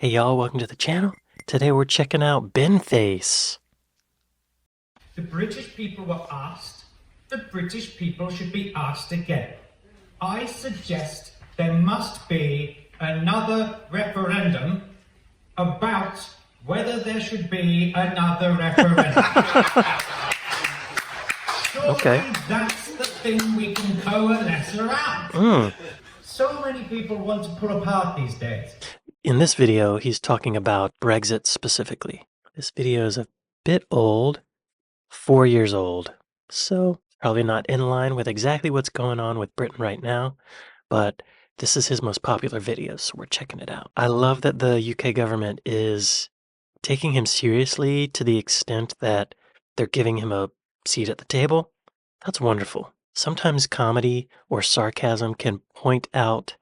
Hey y'all, welcome to the channel. Today we're checking out Binface. The British people were asked, the British people should be asked again. I suggest there must be another referendum about whether there should be another referendum. Surely that's the thing we can coalesce around. So many people want to pull apart these days. In this video, he's talking about Brexit specifically. This video is a bit old, 4 years old, so probably not in line with exactly what's going on with Britain right now, but this is his most popular video, so we're checking it out. I love that the UK government is taking him seriously to the extent that they're giving him a seat at the table. That's wonderful. Sometimes comedy or sarcasm can point out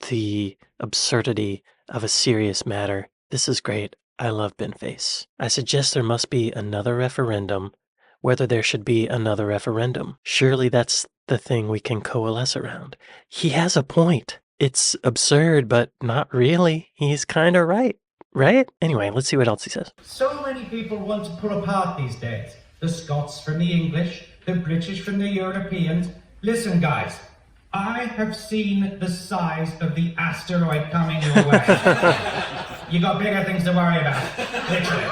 the absurdity of a serious matter. This is great. I love Binface. I suggest there must be another referendum, whether there should be another referendum. Surely that's the thing we can coalesce around. He has a point. It's absurd, but not really. He's kind of right, right? Anyway, let's see what else he says. So many people want to pull apart these days. The Scots from the English, the British from the Europeans. Listen, guys, I have seen the size of the asteroid coming your way. You got bigger things to worry about, literally.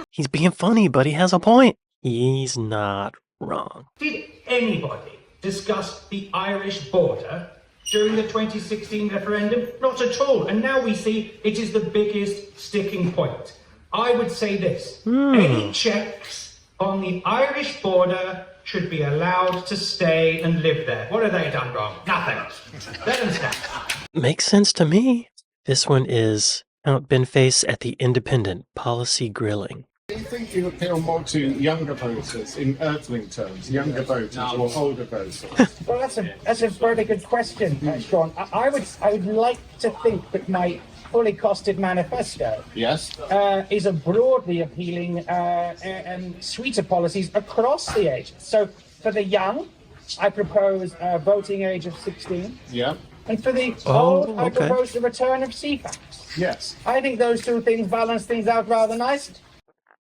He's being funny, but he has a point. He's not wrong. Did anybody discuss the Irish border during the 2016 referendum? Not at all. And now we see it is the biggest sticking point. I would say this. Any checks on the Irish border should be allowed to stay and live there. What have they done wrong? Nothing. Let them stay. Makes sense to me. This one is Count Binface at the Independent Policy Grilling. Do you think you appeal more to younger voters in earthling terms, younger voters or older voters? Well, that's a very good question, Sean. I would like to think that my fully costed manifesto Yes. is a broadly appealing and suite of policies across the ages. So for the young, I propose a voting age of 16. Yeah. And for the old, I okay. propose the return of CFAX. Yes. I think those two things balance things out rather nicely.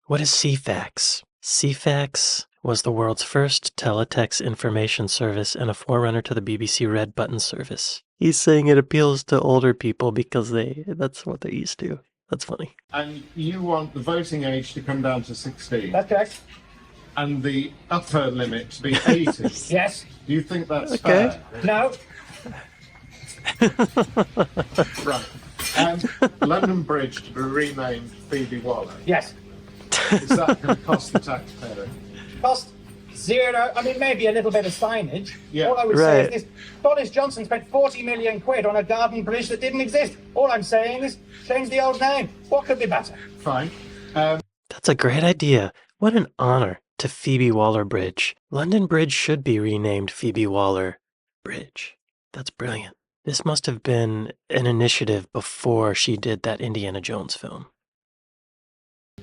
What is CFAX? CFAX was the world's first teletext information service and a forerunner to the BBC Red Button service. He's saying it appeals to older people because that's what they're used to. That's funny. And you want the voting age to come down to 16 That's correct. and the upper limit to be 80. Yes. Do you think that's Okay. fair? No. Right. And London Bridge to be renamed Phoebe Waller. Yes. Is that going to cost the taxpayer? Cost zero. I mean, maybe a little bit of signage. Yeah. All I would say Right. is this: Boris Johnson spent 40 million quid on a garden bridge that didn't exist. All I'm saying is change the old name. What could be better? Fine. That's a great idea. What an honor to Phoebe Waller Bridge. London Bridge should be renamed Phoebe Waller Bridge. That's brilliant. This must have been an initiative before she did that Indiana Jones film.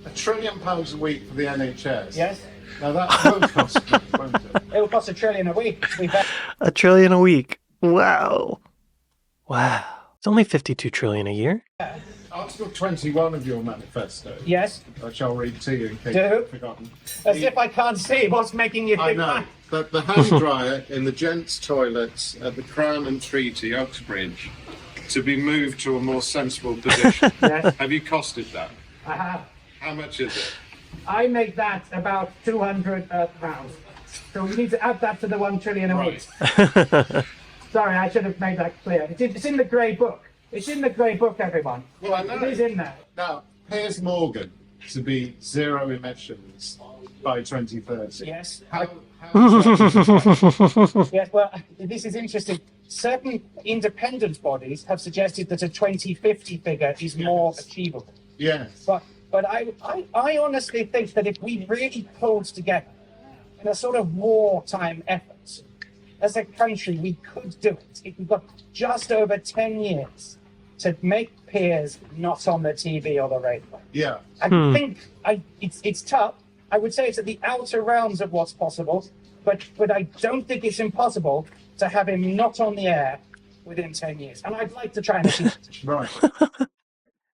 £1 trillion a week for the NHS. Yes. Now that will cost money, won't it? It will cost $1 trillion a week. We bet. $1 trillion a week. Wow. Wow. It's only 52 trillion a year. Article 21 of your manifesto, Yes. which I'll read to you in case Do. you've forgotten. As if I can't see what's making you I think know. that. The hand dryer in the gents' toilets at the Crown and Treaty, Uxbridge, to be moved to a more sensible position. Yes. Have you costed that? I have. How much is it? I make that about £200. So we need to add that to the $1 trillion a week. Right. Sorry, I should have made that clear. It's in the grey book. It's in the grey book, everyone. Well, I know. It is in there. Now, Piers Morgan to be zero emissions by 2030. Yes. How Yes, well, this is interesting. Certain independent bodies have suggested that a 2050 figure is more achievable. Yes. But I honestly think that if we really pulled together in a sort of wartime effort, as a country, we could do it. We've got just over 10 years to make Piers not on the TV or the radio. Yeah. I think it's tough. I would say it's at the outer realms of what's possible, but I don't think it's impossible to have him not on the air within 10 years. And I'd like to try and achieve it. Right.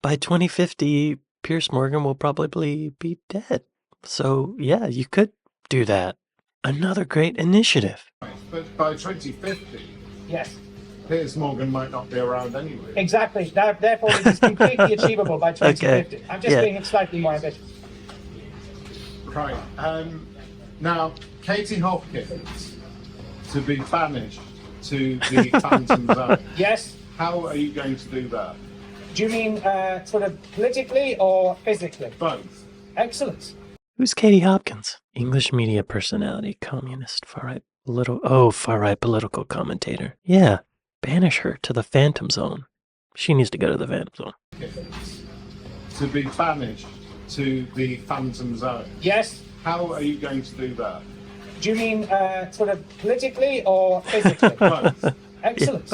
by 2050, Pierce Morgan will probably be dead. So, yeah, you could do that. Another great initiative. But by 2050, Yes, Piers Morgan might not be around anyway. exactly. Therefore, it is completely achievable by 2050. I'm just being slightly more ambitious. Right. Now, Katie Hopkins to be banished to the Phantom Zone. Yes. How are you going to do that? Do you mean sort of politically or physically? Both. Excellent. Who's Katie Hopkins? English media personality, communist, far-right political commentator. Yeah, banish her to the Phantom Zone. She needs to go to the Phantom Zone. To be banished to the Phantom Zone. Yes. How are you going to do that? Do you mean sort of politically or physically? Both. Excellent.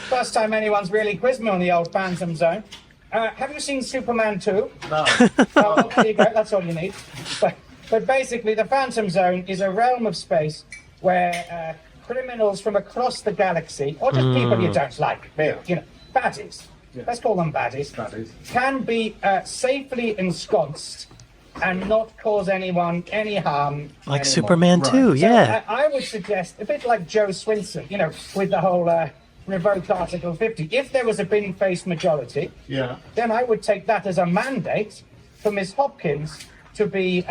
First time anyone's really quizzed me on the old Phantom Zone. Have you seen Superman 2? No. Oh, there you go. That's all you need. But basically, the Phantom Zone is a realm of space where criminals from across the galaxy, or just people you don't like, you know, baddies, let's call them baddies, can be safely ensconced and not cause anyone any harm. Like anymore. Superman 2, yeah. I would suggest, a bit like Joe Swinson, you know, with the whole revoke Article 50. If there was a Binface majority, then I would take that as a mandate for Miss Hopkins to be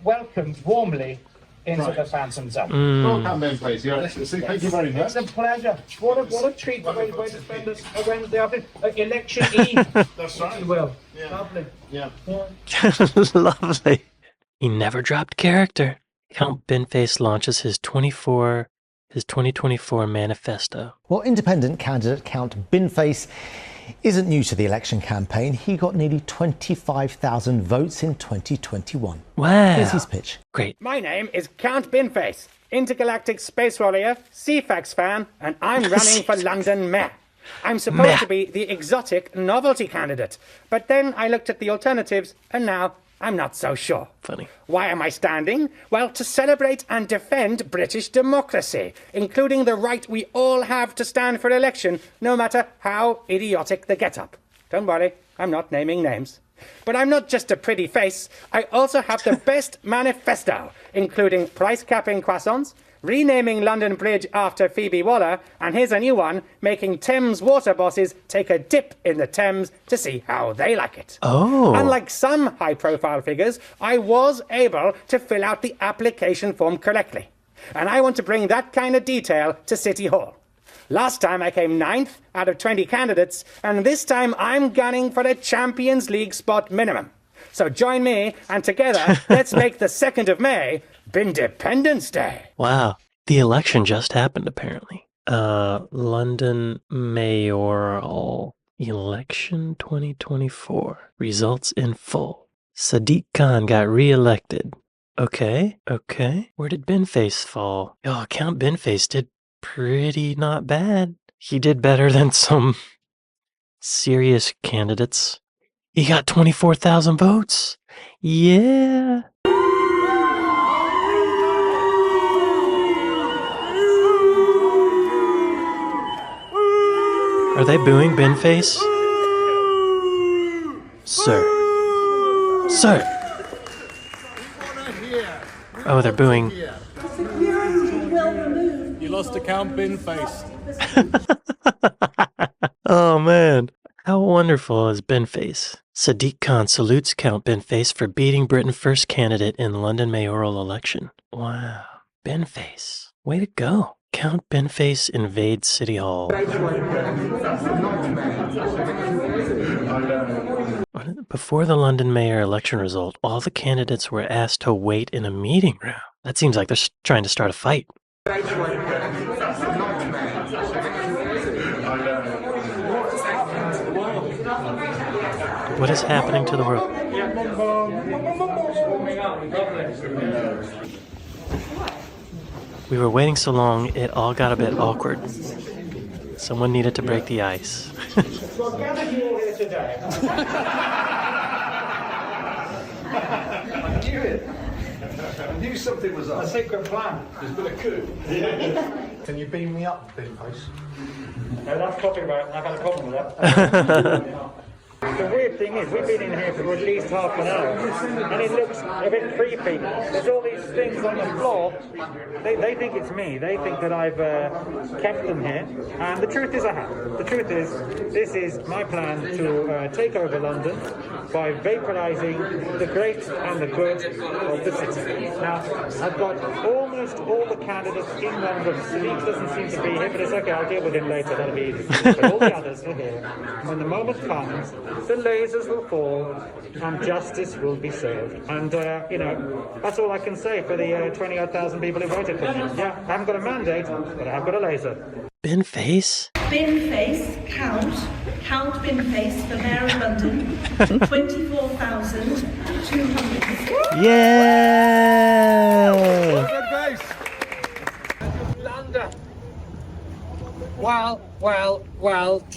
welcomed warmly into the Phantom Zone. Well, Count Binface, Your Excellency, thank you very much. It's a pleasure. What a treat the way to spend a Wednesday afternoon. Election Eve. That's right. If you will. Yeah. Lovely. Yeah. Lovely. He never dropped character. Count Binface launches his 2024 manifesto. Well, independent candidate Count Binface isn't new to the election campaign. He got nearly 25,000 votes in 2021. Wow. Here's his pitch. Great. My name is Count Binface, intergalactic space warrior, CFAX fan, and I'm running for London Mayor. I'm supposed to be the exotic novelty candidate, but then I looked at the alternatives, and now I'm not so sure. Funny. Why am I standing? Well, to celebrate and defend British democracy, including the right we all have to stand for election, no matter how idiotic the get-up. Don't worry, I'm not naming names. But I'm not just a pretty face. I also have the best manifesto, including price-capping croissants, renaming London Bridge after Phoebe Waller, and here's a new one, making Thames water bosses take a dip in the Thames to see how they like it. Oh. Unlike some high-profile figures, I was able to fill out the application form correctly. And I want to bring that kind of detail to City Hall. Last time I came 9th out of 20 candidates, and this time I'm gunning for a Champions League spot minimum. So join me, and together, let's make the 2nd of May Independence Day. Wow. The election just happened, apparently. London mayoral election 2024. Results in full. Sadiq Khan got re-elected. Okay. Where did Binface fall? Oh, Count Binface did pretty not bad. He did better than some serious candidates. He got 24,000 votes. Yeah. Are they booing Binface? Sir. Oh, they're booing. You lost to Count Binface. Oh, man. How wonderful is Binface? Sadiq Khan salutes Count Binface for beating Britain's first candidate in London mayoral election. Wow. Binface. Way to go. Count Binface invades City Hall. Before the London mayor election result, all the candidates were asked to wait in a meeting room. That seems like they're trying to start a fight. What is happening to the world? We were waiting so long, it all got a bit awkward. Someone needed to break the ice. Well, gathered you all here today. I knew it. I knew something was up. A secret plan. There's been a coup. Can you beam me up, Binface? No, that's copyright. I've had a problem with that. The weird thing is, we've been in here for at least half an hour, and it looks a bit creepy. There's all these things on the floor. They think it's me. They think that I've kept them here, and the truth is I have. The truth is, this is my plan to take over London by vaporizing the great and the good of the city. Now, I've got almost all the candidates in one room. Steve doesn't seem to be here, but it's okay, I'll deal with him later, that'll be easy. But all the others are here. When the moment comes, the lasers will fall and justice will be served. And, that's all I can say for the 20-odd thousand people who voted for me. Yeah, I haven't got a mandate, but I have got a laser. Binface? Binface, Count Binface for Mayor of London, 24,200. Yeah! London. Well,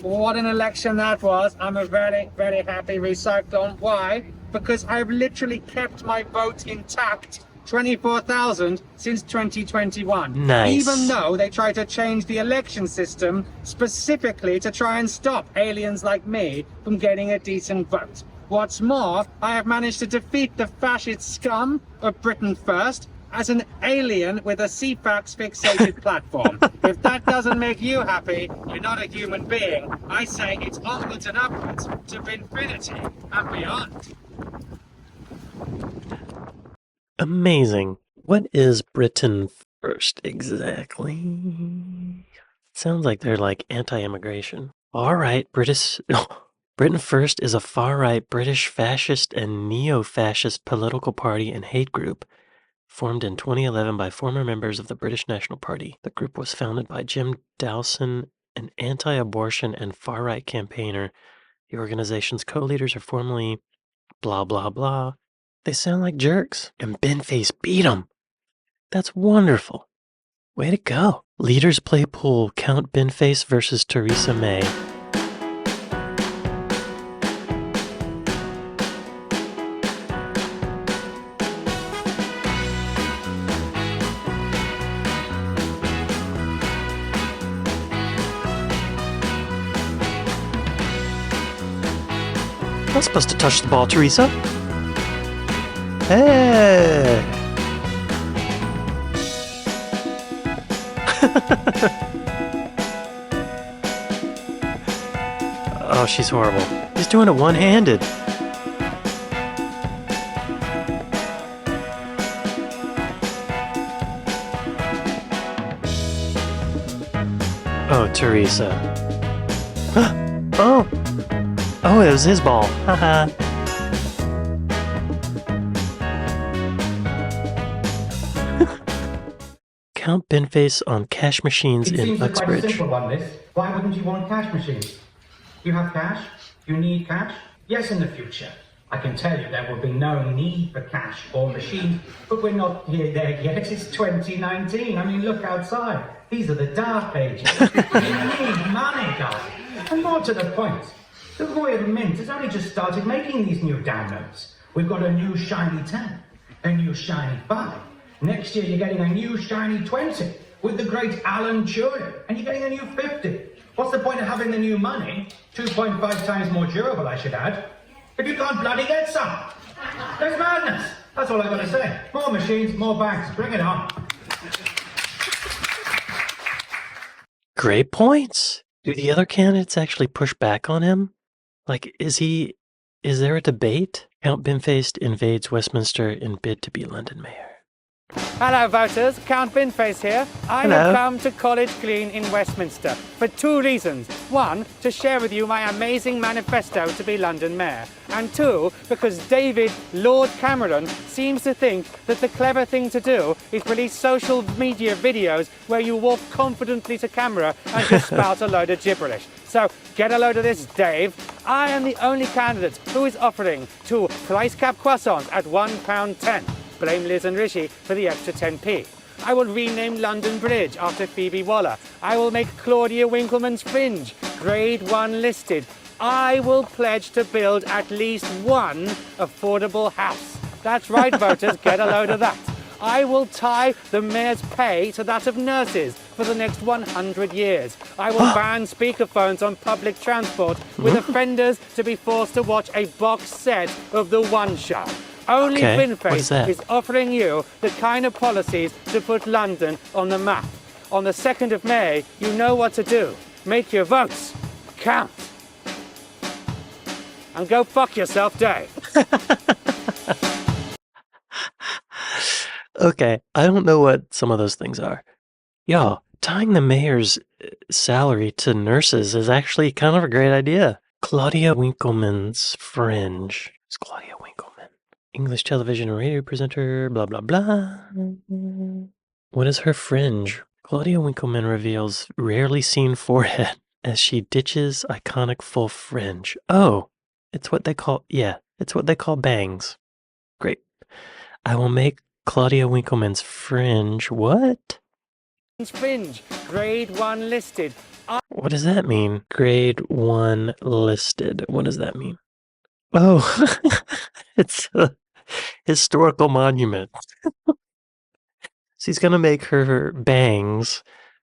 what an election that was. I'm a very, very happy recyclone. Why? Because I've literally kept my vote intact, 24,000, since 2021. Nice. Even though they tried to change the election system specifically to try and stop aliens like me from getting a decent vote. What's more, I have managed to defeat the fascist scum of Britain First as an alien with a CFAX fixated platform. If that doesn't make you happy, you're not a human being. I say it's onwards and upwards to infinity and beyond. Amazing. What is Britain First exactly? Sounds like they're like anti-immigration. All right, Britain First is a far-right British fascist and neo-fascist political party and hate group formed in 2011 by former members of the British National Party. The group was founded by Jim Dawson, an anti-abortion and far-right campaigner. The organization's co-leaders are formerly blah blah blah. They sound like jerks. And Binface beat them. That's wonderful. Way to go. Leaders play pool. Count Binface versus Theresa May. Not supposed to touch the ball, Theresa. Hey! Oh, she's horrible. He's doing it one-handed. Oh, Theresa. Oh! Oh, it was his ball. Haha. Count Binface on cash machines It in seems quite a Uxbridge. simple one, this. Why wouldn't you want cash machines? You have cash? You need cash? Yes, in the future. I can tell you there will be no need for cash or machines, but we're not there yet. It's 2019. I mean, look outside. These are the dark ages. We need money, guys. And more to the point, the Royal Mint has only just started making these new downloads. We've got a new shiny 10, a new shiny 5. Next year you're getting a new shiny 20 with the great Alan Turing, and you're getting a new 50. What's the point of having the new money, 2.5 times more durable, I should add, if you can't bloody get some? There's madness. That's all I've got to say. More machines, more banks. Bring it on. Great points. Do the other candidates actually push back on him? Like, is there a debate? Count Binface invades Westminster in bid to be London mayor. Hello voters, Count Binface here. I have come to College Green in Westminster for two reasons. One, to share with you my amazing manifesto to be London Mayor. And two, because David Lord Cameron seems to think that the clever thing to do is release social media videos where you walk confidently to camera and just spout a load of gibberish. So get a load of this, Dave. I am the only candidate who is offering two price cap croissants at £1.10. Blame Liz and Rishi for the extra 10p. I will rename London Bridge after Phoebe Waller. I will make Claudia Winkleman's Fringe Grade 1 listed. I will pledge to build at least one affordable house. That's right, voters, get a load of that. I will tie the mayor's pay to that of nurses. for the next 100 years. I will ban speakerphones on public transport, with offenders to be forced to watch a box set of The One Show. Only Okay, what is Binface that? is offering you the kind of policies to put London on the map. On the 2nd of May, you know what to do. Make your votes count. And go fuck yourself, Dave. Okay, I don't know what some of those things are. Y'all, tying the mayor's salary to nurses is actually kind of a great idea. Claudia Winkleman's Fringe. It's Claudia Winkleman. English television and radio presenter, blah, blah, blah. What is her fringe? Claudia Winkleman reveals rarely seen forehead as she ditches iconic full fringe. Oh, it's what they call bangs. Great. I will make Claudia Winkleman's fringe. What? Fringe, grade 1 listed. What does that mean? Grade 1 listed. What does that mean? Oh, it's a historical monument. So he's going to make her bangs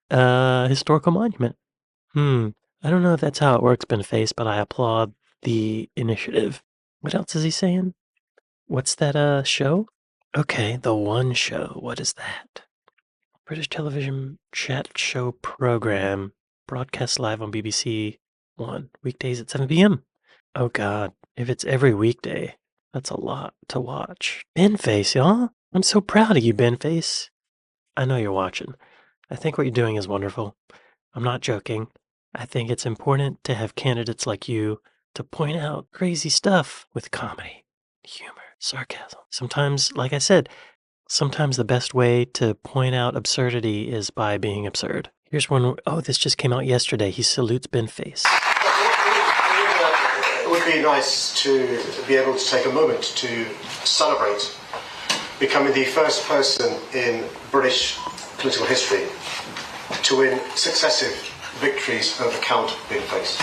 a historical monument. I don't know if that's how it works, Binface, but I applaud the initiative. What else is he saying? What's that show? Okay, The One Show. What is that? British television chat show program. Broadcast live on BBC One. Weekdays at 7 p.m. Oh God, if it's every weekday, that's a lot to watch. Binface, y'all. I'm so proud of you, Binface. I know you're watching. I think what you're doing is wonderful. I'm not joking. I think it's important to have candidates like you to point out crazy stuff with comedy, humor, sarcasm. Sometimes, like I said, sometimes the best way to point out absurdity is by being absurd. Here's one. Oh, this just came out yesterday. He salutes Binface. It would be nice to be able to take a moment to celebrate becoming the first person in British political history to win successive victories over Count Binface.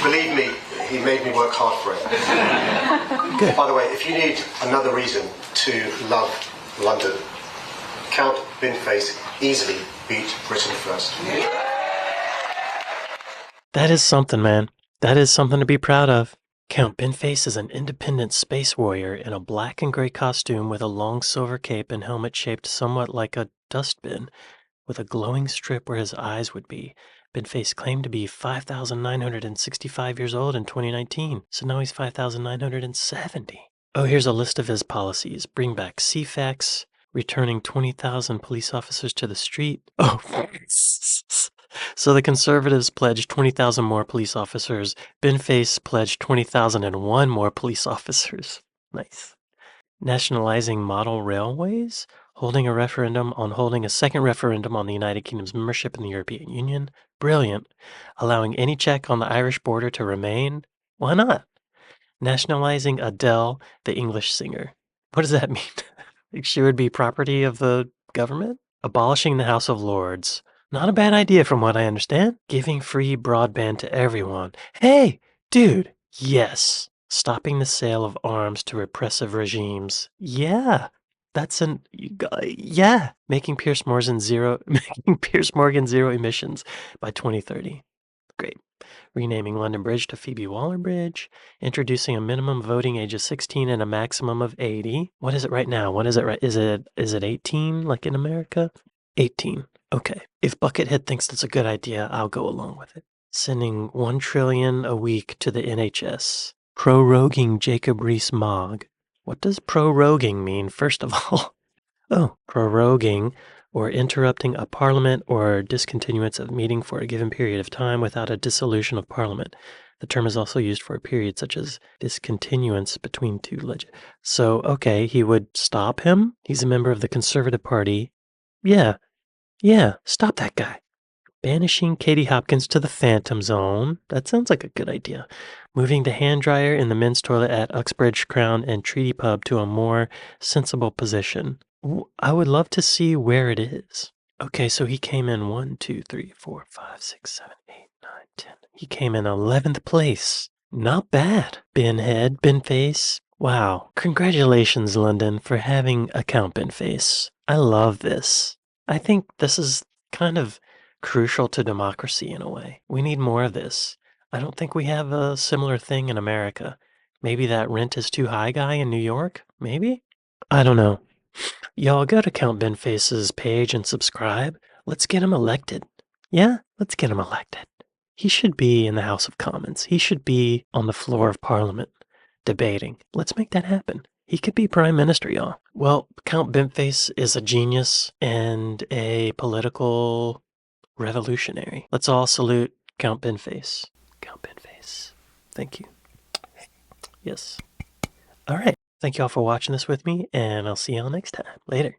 Believe me, he made me work hard for it. Good. By the way, if you need another reason to love London, Count Binface easily beat Britain first. That is something, man. That is something to be proud of. Count Binface is an independent space warrior in a black and gray costume with a long silver cape and helmet shaped somewhat like a dustbin, with a glowing strip where his eyes would be. Binface claimed to be 5,965 years old in 2019, so now he's 5,970. Oh, here's a list of his policies. Bring back CFAX, returning 20,000 police officers to the street. Oh, so the Conservatives pledged 20,000 more police officers. Binface pledged 20,001 more police officers. Nice. Nationalizing model railways, holding a second referendum on the United Kingdom's membership in the European Union. Brilliant. Allowing any check on the Irish border to remain. Why not? Nationalizing Adele, the English singer. What does that mean? She would be property of the government? Abolishing the House of Lords. Not a bad idea from what I understand. Giving free broadband to everyone. Hey, dude, yes. Stopping the sale of arms to repressive regimes. Yeah. Making Pierce Morgan zero emissions by 2030. Great. Renaming London Bridge to Phoebe Waller Bridge. Introducing a minimum voting age of 16 and a maximum of 80. What is it right now? What is it right? Is it 18 like in America? 18. Okay. If Buckethead thinks that's a good idea, I'll go along with it. Sending $1 trillion a week to the NHS. Proroguing Jacob Rees-Mogg. What does proroguing mean, first of all? Oh, proroguing, or interrupting a parliament or discontinuance of meeting for a given period of time without a dissolution of parliament. The term is also used for a period such as discontinuance between two So, okay, he would stop him? He's a member of the Conservative Party. Yeah, stop that guy. Banishing Katie Hopkins to the Phantom Zone. That sounds like a good idea. Moving the hand dryer in the men's toilet at Uxbridge, Crown, and Treaty Pub to a more sensible position. I would love to see where it is. Okay, so he came in 1, 2, 3, 4, 5, 6, 7, 8, 9, 10. He came in 11th place. Not bad. Binface. Wow. Congratulations, London, for having a Count Binface. I love this. I think this is kind of crucial to democracy in a way. We need more of this. I don't think we have a similar thing in America. Maybe that rent is too high guy in New York? Maybe? I don't know. Y'all go to Count Binface's page and subscribe. Let's get him elected. Yeah, let's get him elected. He should be in the House of Commons. He should be on the floor of Parliament debating. Let's make that happen. He could be prime minister, y'all. Well, Count Binface is a genius and a political revolutionary. Let's all salute Count Binface. Count Binface. Thank you. Yes. All right. Thank you all for watching this with me, and I'll see y'all next time. Later.